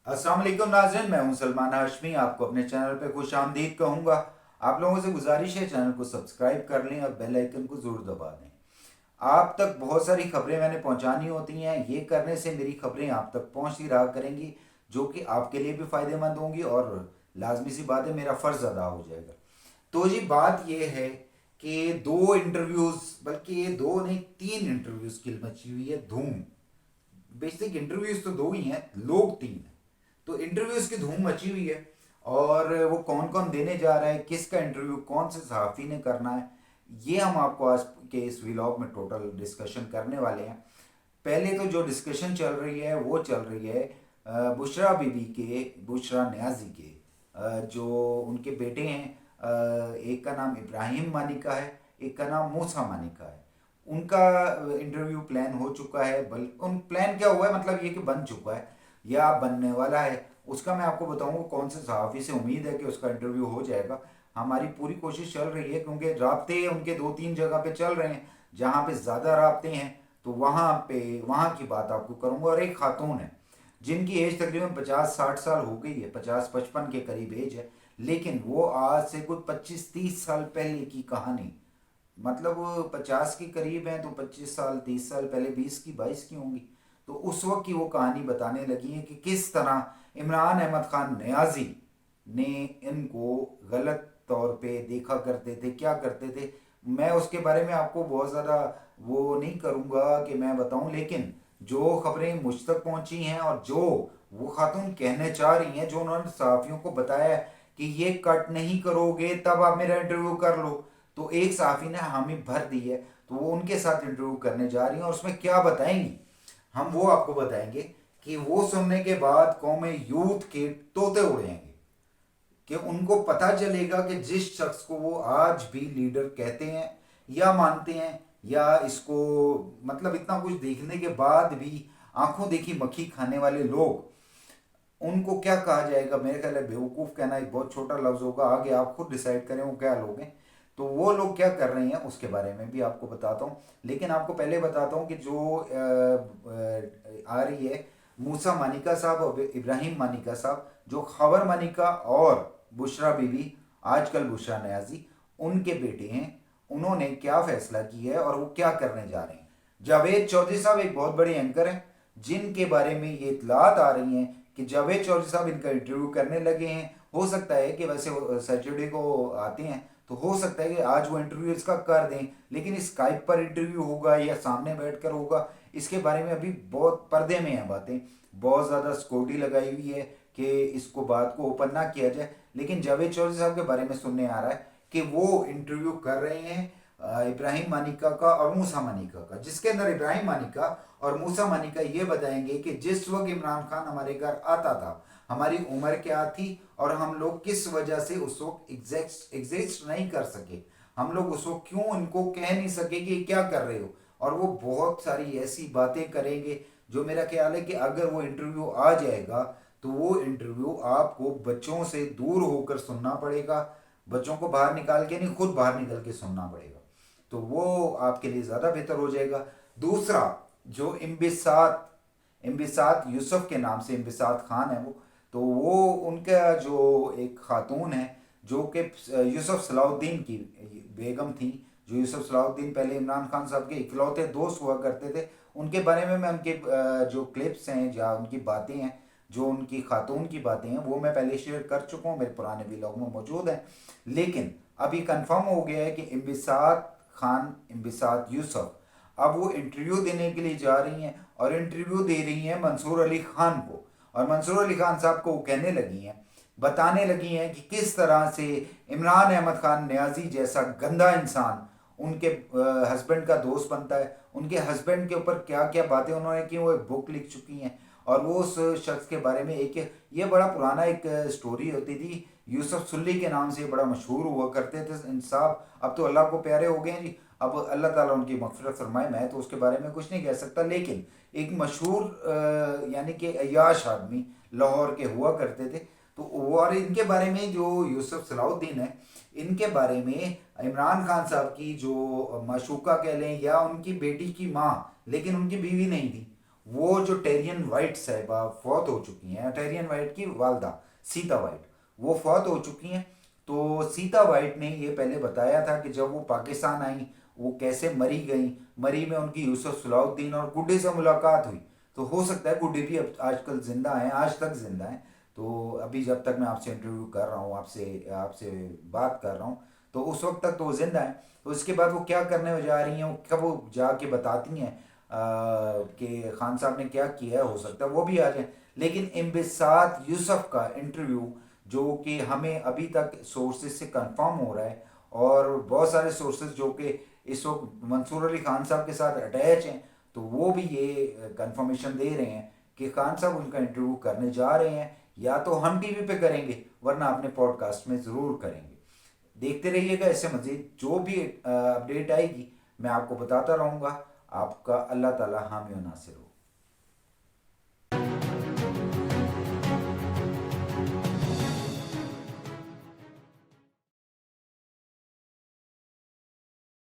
अस्सलाम वालेकुम नाज़रीन, मैं हूं सलमान हाशमी। आपको अपने चैनल पे खुश आमदीद कहूँगा। आप लोगों से गुजारिश है चैनल को सब्सक्राइब कर लें और बेल आइकन को ज़रूर दबा दें। आप तक बहुत सारी खबरें मैंने पहुंचानी होती हैं, ये करने से मेरी खबरें आप तक पहुंचती रहा करेंगी, जो कि आपके लिए भी फ़ायदेमंद होंगी और लाजमी सी बात है मेरा फ़र्ज़ अदा हो जाएगा। तो जी बात यह है कि दो इंटरव्यूज़, बल्कि ये दो नहीं तीन इंटरव्यूज़ की मची हुई है धूम। बेसिक इंटरव्यूज तो दो ही हैं, लोग तीन हैं। तो इंटरव्यूज की धूम मची हुई है। और वो कौन कौन देने जा रहा है, किसका इंटरव्यू कौन से सहाफ़ी ने करना है, ये हम आपको आज के इस व्लॉग में टोटल डिस्कशन करने वाले हैं। पहले तो जो डिस्कशन चल रही है वो चल रही है बुशरा बीबी के, बुशरा न्याजी के, जो उनके बेटे हैं। एक का नाम इब्राहिम मानिका है, एक का नाम मूसा मानिका है। उनका इंटरव्यू प्लान हो चुका है, बल उन प्लान क्या हुआ है, मतलब ये कि बन चुका है या बनने वाला है, उसका मैं आपको बताऊंगा कौन से सहाफ़ी से उम्मीद है कि उसका इंटरव्यू हो जाएगा। हमारी पूरी कोशिश चल रही है, क्योंकि राब्ते उनके दो तीन जगह पे चल रहे हैं। जहाँ पे ज़्यादा राब्ते हैं तो वहाँ की बात आपको करूँगा। और एक खातून है जिनकी एज तकरीबन 50-60 साल हो गई है, 50-55 के करीब एज है, लेकिन वो आज से कुछ 25-30 साल पहले की कहानी, मतलब 50 के करीब हैं तो 25 साल 30 साल पहले, 20 की 22 की होंगी, तो उस वक्त की वो कहानी बताने लगी है कि किस तरह इमरान अहमद खान न्याजी ने इनको गलत तौर पे देखा करते थे, क्या करते थे। मैं उसके बारे में आपको बहुत ज़्यादा वो नहीं करूँगा कि मैं बताऊँ, लेकिन जो खबरें मुझ तक पहुँची हैं और जो वो खातून कहने चाह रही हैं, जो उन्होंने सहाफ़ियों को बताया है कि ये कट नहीं करोगे तब आप मेरा इंटरव्यू कर लो, तो एक सहाफ़ी ने हामी भर दी है। तो वो उनके साथ इंटरव्यू करने जा रही हैं और उसमें क्या बताएंगी हम वो आपको बताएंगे कि वो सुनने के बाद कौम यूथ के तोते उड़ेंगे, कि उनको पता चलेगा कि जिस शख्स को वो आज भी लीडर कहते हैं या मानते हैं, या इसको मतलब इतना कुछ देखने के बाद भी आंखों देखी मक्खी खाने वाले लोग, उनको क्या कहा जाएगा। मेरे ख्याल है बेवकूफ़ कहना एक बहुत छोटा लफ्ज़ होगा, आगे आप खुद डिसाइड करें वो क्या लोग हैं। तो वो लोग क्या कर रहे हैं उसके बारे में भी आपको बताता हूँ, लेकिन आपको पहले बताता हूँ कि जो आ रही है मूसा मानिका साहब और इब्राहिम मानिका साहब, जो खबर मानिका और बुशरा बीबी, आजकल बुशरा न्याजी, उनके बेटे हैं। उन्होंने क्या फैसला किया है और वो क्या करने जा रहे हैं। जावेद चौधरी साहब एक बहुत बड़े एंकर हैं, जिनके बारे में ये इतलात आ रही हैं कि जावेद चौधरी साहब इनका इंटरव्यू करने लगे हैं। हो सकता है कि वैसे वो सैटरडे को आते हैं, तो हो सकता है कि आज वो इंटरव्यू इसका कर दें, लेकिन स्काइप पर इंटरव्यू होगा या सामने बैठकर होगा, इसके बारे में अभी बहुत पर्दे में हैं बातें। बहुत ज़्यादा सिक्योरिटी लगाई हुई है कि इसको बात को ओपन ना किया जाए। लेकिन जावेद चौधरी साहब के बारे में सुनने आ रहा है कि वो इंटरव्यू कर रहे हैं इब्राहिम मानिका का और मूसा मानिका का, जिसके अंदर इब्राहिम मानिका और मूसा मानिका ये बताएंगे कि जिस वक्त इमरान खान हमारे घर आता था हमारी उम्र क्या थी और हम लोग किस वजह से उस वक्त एग्जिस्ट नहीं कर सके, हम लोग उस वक्त क्यों इनको कह नहीं सके कि क्या कर रहे हो। और वो बहुत सारी ऐसी बातें करेंगे जो मेरा ख्याल है कि अगर वो इंटरव्यू आ जाएगा तो वो इंटरव्यू आपको बच्चों से दूर होकर सुनना पड़ेगा, बच्चों को बाहर निकाल के नहीं, खुद बाहर निकल के सुनना पड़ेगा, तो वो आपके लिए ज़्यादा बेहतर हो जाएगा। दूसरा, जो इम्बिसात इम्बिसात यूसुफ के नाम से इम्बिसात खान है तो वो उनका जो एक खातून है, जो कि यूसुफ सलाउद्दीन की बेगम थी, जो यूसुफ सलाउद्दीन पहले इमरान खान साहब के इकलौते दोस्त हुआ करते थे। उनके बारे में मैं उनके जो क्लिप्स हैं या उनकी बातें हैं, जो उनकी खातून की बातें हैं, वो मैं पहले शेयर कर चुका हूँ, मेरे पुराने व्लॉग में मौजूद हैं। लेकिन अभी कंफर्म हो गया है कि इम्बिसात खान, इम्बिसात यूसुफ, अब वो इंटरव्यू देने के लिए जा रही हैं और इंटरव्यू दे रही हैं मंसूर अली खान को। और मंसूर अली खान साहब को वो कहने लगी हैं, बताने लगी हैं कि किस तरह से इमरान अहमद खान न्याजी जैसा गंदा इंसान उनके हस्बैंड का दोस्त बनता है। उनके हस्बैंड के ऊपर क्या क्या बातें उन्होंने की, वो एक बुक लिख चुकी हैं। और वो उस शख्स के बारे में एक, ये बड़ा पुराना एक स्टोरी होती थी, यूसुफ सुल्ली के नाम से बड़ा मशहूर हुआ करते थे इंसाफ। अब तो अल्लाह को प्यारे हो गए हैं जी, अब अल्लाह ताला उनकी मगफिरत फरमाए, मैं तो उसके बारे में कुछ नहीं कह सकता। लेकिन एक मशहूर यानी कि अय्याश आदमी लाहौर के हुआ करते थे। तो वो, और इनके बारे में जो यूसुफ सलाउद्दीन है, इनके बारे में इमरान खान साहब की जो माशूका कह लें या उनकी बेटी की माँ, लेकिन उनकी बीवी नहीं थी, वो जो टेरियन वाइट साहिबा फौत हो चुकी हैं, टेरियन वाइट की वालदा सीता वाइट, वो फौत हो चुकी हैं। तो सीता वाइट ने ये पहले बताया था कि जब वो पाकिस्तान आई वो कैसे मरी गई, मरी में उनकी यूसुफ सलाउद्दीन और गुड्डे से मुलाकात हुई। तो हो सकता है गुड्डे भी अब आजकल जिंदा हैं, आज तक जिंदा हैं। तो अभी जब तक मैं आपसे इंटरव्यू कर रहा हूँ, आपसे आपसे बात कर रहा हूँ, तो उस वक्त तक तो वो जिंदा है। तो उसके बाद वो क्या करने जा रही हैं, वो कब वो जाके बताती हैं कि खान साहब ने क्या किया है, हो सकता है वो भी आ जाए। लेकिन इम्बिसात यूसुफ का इंटरव्यू जो कि हमें अभी तक सोर्सेज से कंफर्म हो रहा है, और बहुत सारे सोर्सेज जो कि इस वक्त मंसूर अली खान साहब के साथ अटैच हैं, तो वो भी ये कंफर्मेशन दे रहे हैं कि खान साहब उनका इंटरव्यू करने जा रहे हैं। या तो हम टीवी पे करेंगे, वरना अपने पॉडकास्ट में ज़रूर करेंगे। देखते रहिएगा, ऐसे मज़ीद जो भी अपडेट आएगी मैं आपको बताता रहूँगा। आपका अल्लाह ताला हामी व नासिर हो।